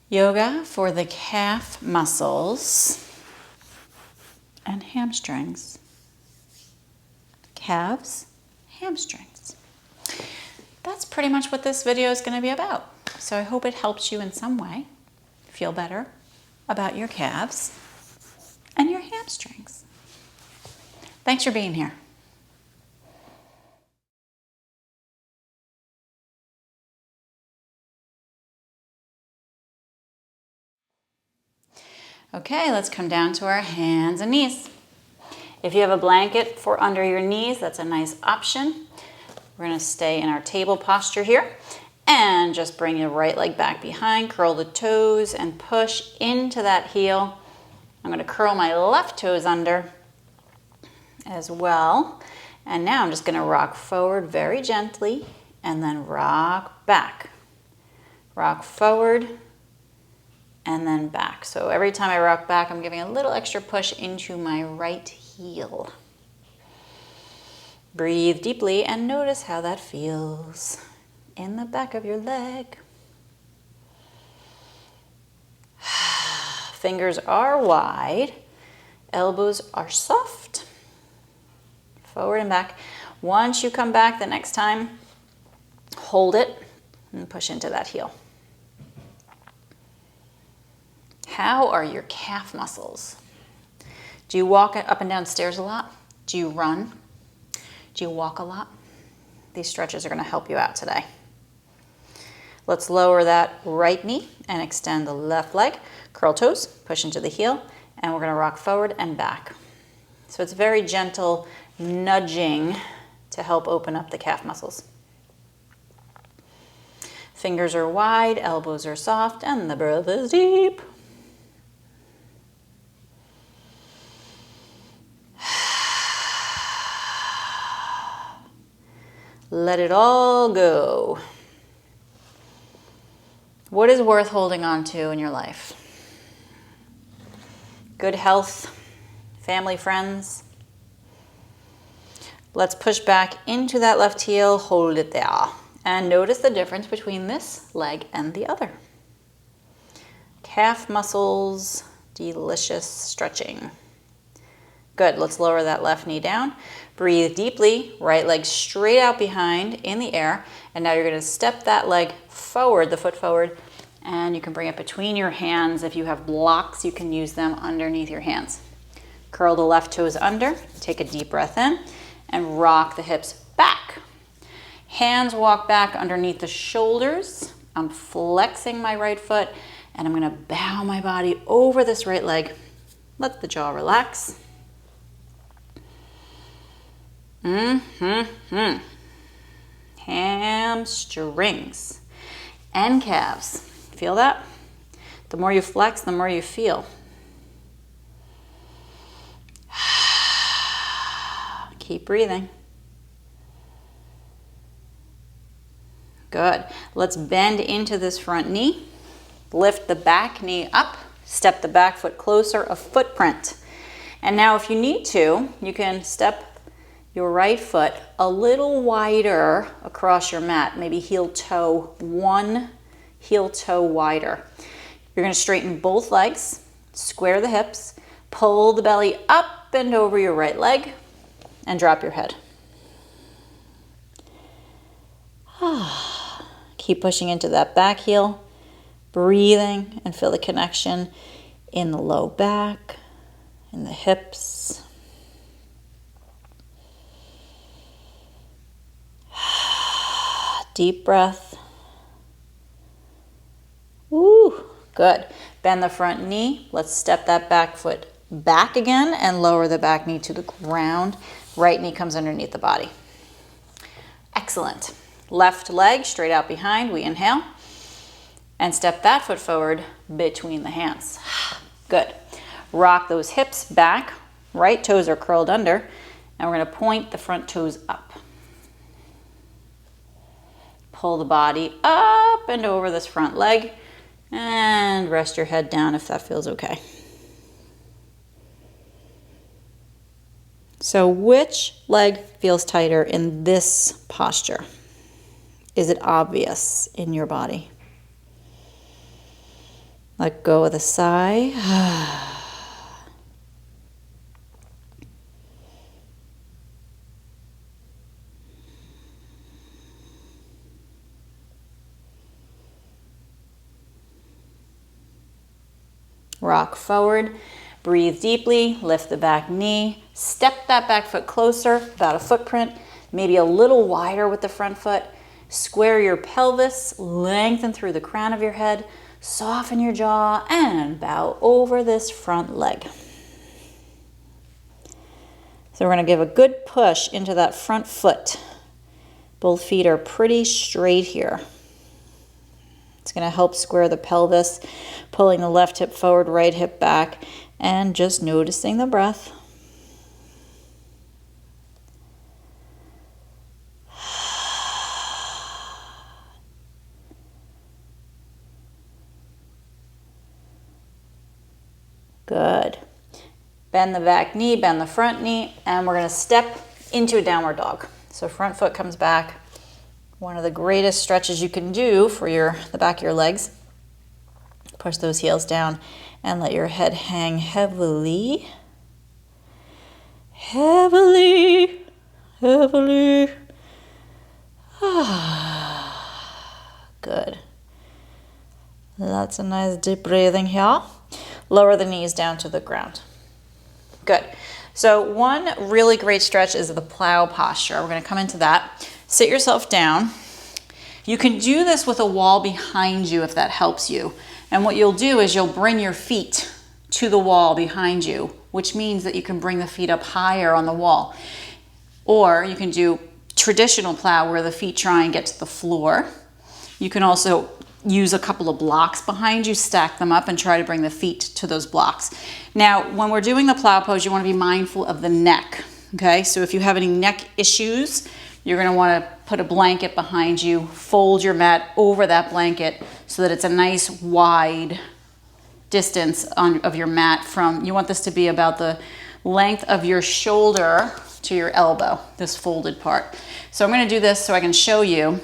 Yoga for the calf muscles and hamstrings. Calves, hamstrings. That's pretty much what this video is going to be about. So I hope it helps you in some way feel better about your calves and your hamstrings. Thanks for being here. Okay, let's come down to our hands and knees. If you have a blanket for under your knees, that's a nice option. We're going to stay in our table posture here and just bring your right leg back behind, curl the toes and push into that heel. I'm going to curl my left toes under as well. And now I'm just going to rock forward very gently and then rock back. Rock forward and then back. So every time I rock back, I'm giving a little extra push into my right heel. Breathe deeply and notice how that feels in the back of your leg. Fingers are wide, elbows are soft. Forward and back. Once you come back the next time, hold it and push into that heel. How are your calf muscles? Do you walk up and down stairs a lot? Do you run? Do you walk a lot? These stretches are going to help you out today. Let's lower that right knee and extend the left leg. Curl toes, push into the heel, and we're going to rock forward and back. So it's very gentle nudging to help open up the calf muscles. Fingers are wide, elbows are soft, and the breath is deep. Let it all go. What is worth holding on to in your life? Good health, family, friends. Let's push back into that left heel, hold it there. And notice the difference between this leg and the other. Calf muscles, delicious stretching. Good, let's lower that left knee down. Breathe deeply, right leg straight out behind in the air. And now you're gonna step that leg forward, the foot forward, and you can bring it between your hands. If you have blocks, you can use them underneath your hands. Curl the left toes under, take a deep breath in, and rock the hips back. Hands walk back underneath the shoulders. I'm flexing my right foot, and I'm gonna bow my body over this right leg. Let the jaw relax. Hamstrings and calves. Feel that? The more you flex, the more you feel. Keep breathing. Good. Let's bend into this front knee. Lift the back knee up. Step the back foot closer, a footprint. And now if you need to, you can step your right foot a little wider across your mat, maybe heel toe, one heel toe wider. You're going to straighten both legs, square the hips, pull the belly up and over your right leg, and drop your head. Keep pushing into that back heel, breathing, and feel the connection in the low back, in the hips. Deep breath. Woo, good. Bend the front knee. Let's step that back foot back again and lower the back knee to the ground. Right knee comes underneath the body. Excellent. Left leg straight out behind. We inhale and step that foot forward between the hands. Good. Rock those hips back. Right toes are curled under, and we're going to point the front toes up. Pull the body up and over this front leg and rest your head down if that feels okay. So which leg feels tighter in this posture? Is it obvious in your body? Let go with a sigh. Rock forward, breathe deeply, lift the back knee, step that back foot closer, about a footprint, maybe a little wider with the front foot. Square your pelvis, lengthen through the crown of your head, soften your jaw, and bow over this front leg. So we're going to give a good push into that front foot. Both feet are pretty straight here. It's going to help square the pelvis, pulling the left hip forward, right hip back, and just noticing the breath. Good. Bend the back knee, bend the front knee, and we're going to step into a downward dog. So front foot comes back. One of the greatest stretches you can do for the back of your legs. Push those heels down and let your head hang heavily. Heavily, heavily. Good. That's a nice deep breathing here. Lower the knees down to the ground. Good. So one really great stretch is the plow posture. We're going to come into that. Sit yourself down. You can do this with a wall behind you if that helps you. And what you'll do is you'll bring your feet to the wall behind you, which means that you can bring the feet up higher on the wall. Or you can do traditional plow where the feet try and get to the floor. You can also use a couple of blocks behind you, stack them up, and try to bring the feet to those blocks. Now, when we're doing the plow pose, you want to be mindful of the neck, okay? So if you have any neck issues, you're going to want to put a blanket behind you, fold your mat over that blanket so that it's a nice wide distance of your mat from, you want this to be about the length of your shoulder to your elbow, this folded part. So I'm going to do this so I can show you,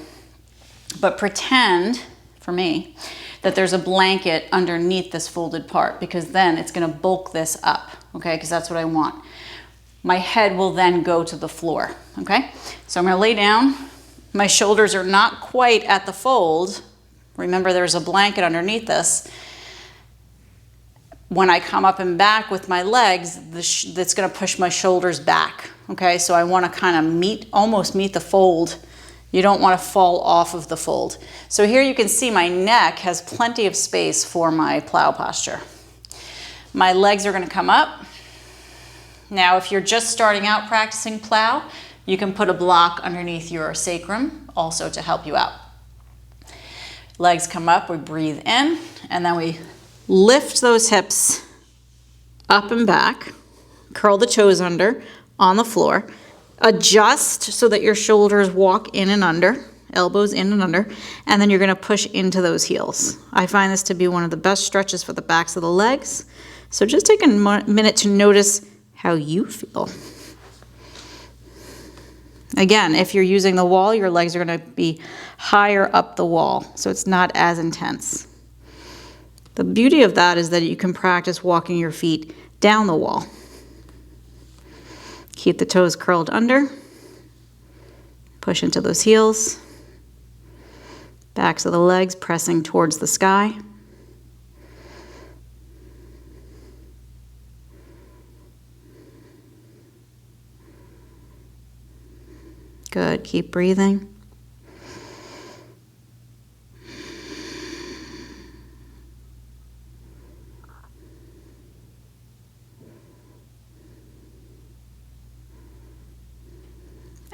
but pretend, for me, that there's a blanket underneath this folded part, because then it's going to bulk this up, okay, because that's what I want. My head will then go to the floor, okay? So I'm going to lay down. My shoulders are not quite at the fold. Remember, there's a blanket underneath this. When I come up and back with my legs, that's going to push my shoulders back, okay? So I want to kind of almost meet the fold. You don't want to fall off of the fold. So here you can see my neck has plenty of space for my plow posture. My legs are going to come up. Now, if you're just starting out practicing plow, you can put a block underneath your sacrum also to help you out. Legs come up, we breathe in, and then we lift those hips up and back, curl the toes under on the floor, adjust so that your shoulders walk in and under, elbows in and under, and then you're going to push into those heels. I find this to be one of the best stretches for the backs of the legs. So just take a minute to notice how you feel. Again, if you're using the wall, your legs are going to be higher up the wall, so it's not as intense. The beauty of that is that you can practice walking your feet down the wall. Keep the toes curled under. Push into those heels. Backs of the legs pressing towards the sky. Good. Keep breathing.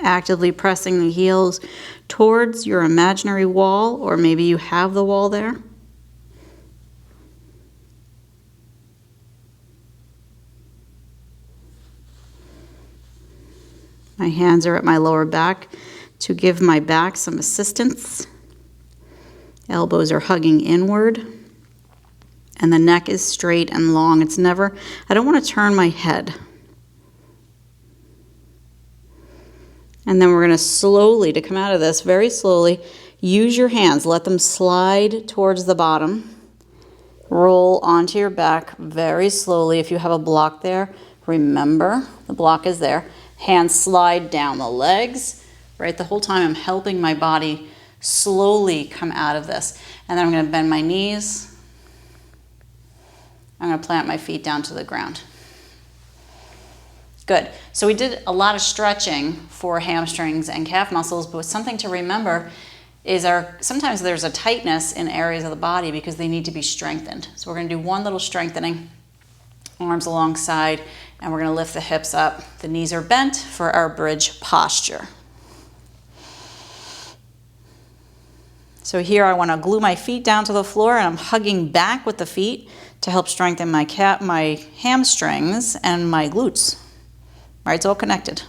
Actively pressing the heels towards your imaginary wall, or maybe you have the wall there. My hands are at my lower back to give my back some assistance. Elbows are hugging inward. And the neck is straight and long. I don't want to turn my head. And then we're going to slowly, to come out of this, very slowly, use your hands. Let them slide towards the bottom. Roll onto your back very slowly. If you have a block there, remember the block is there. Hands slide down the legs, right? The whole time I'm helping my body slowly come out of this. And then I'm going to bend my knees. I'm going to plant my feet down to the ground. Good. So we did a lot of stretching for hamstrings and calf muscles, but something to remember is sometimes there's a tightness in areas of the body because they need to be strengthened. So we're going to do one little strengthening, arms alongside, and we're going to lift the hips up. The knees are bent for our bridge posture. So here I want to glue my feet down to the floor, and I'm hugging back with the feet to help strengthen my hamstrings and my glutes. All right, it's all connected.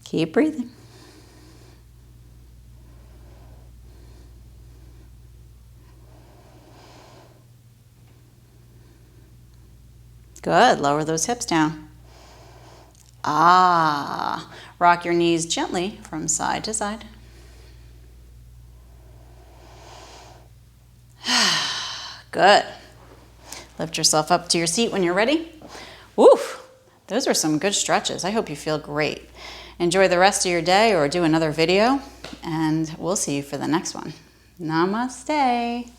Keep breathing. Good, lower those hips down. Rock your knees gently from side to side. Good. Lift yourself up to your seat when you're ready. Woo! Those are some good stretches. I hope you feel great. Enjoy the rest of your day or do another video, and we'll see you for the next one. Namaste.